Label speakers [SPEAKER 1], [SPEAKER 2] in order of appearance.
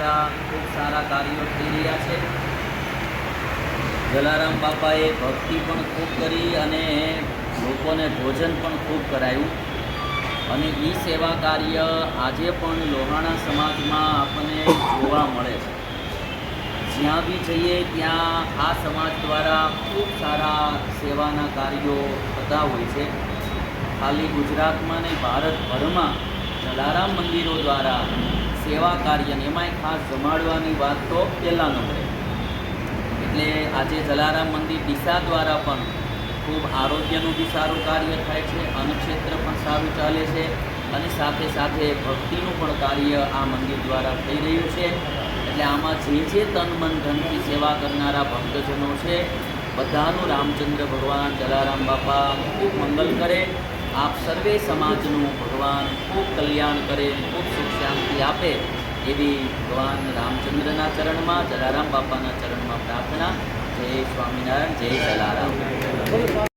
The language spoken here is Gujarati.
[SPEAKER 1] દ્વારા ખૂબ સારા કાર્યો થઈ રહ્યા છે। જલારામ બાપાએ ભક્તિ પણ ખૂબ કરી અને લોકોને ભોજન પણ ખૂબ કરાયું અને એ સેવા કાર્ય આજે પણ લોહાણા સમાજમાં આપણને જોવા મળે છે। જ્યાં બી જઈએ ત્યાં આ સમાજ દ્વારા ખૂબ સારા સેવાના કાર્યો થતા હોય છે। ખાલી ગુજરાતમાં નહીં, ભારતભરમાં જલારામ મંદિરો દ્વારા સેવા કાર્યને એમાંય ખાસ જમાડવાની વાત તો પહેલા નંબરે। એટલે આજે જલારામ મંદિર ડીસા દ્વારા પણ ખૂબ આરોગ્યનું બી સારું કાર્ય થાય છે, અન્નક્ષેત્ર પણ સારું ચાલે છે અને સાથે સાથે ભક્તિનું પણ કાર્ય આ મંદિર દ્વારા થઈ રહ્યું છે। એટલે આમાં જે તન મન ધનથી સેવા કરનારા ભક્તજનો છે બધાનું રામચંદ્ર ભગવાન જલારામ બાપા ખૂબ મંગલ કરે। આપ સર્વે સમાજનું ભગવાન ખૂબ કલ્યાણ કરે, ખૂબ સુખ શાંતિ આપે એવી ભગવાન રામચંદ્રના ચરણમાં, જલારામ બાપાના ચરણમાં પ્રાર્થના। જય સ્વામિનારાયણ, જય જલારામ।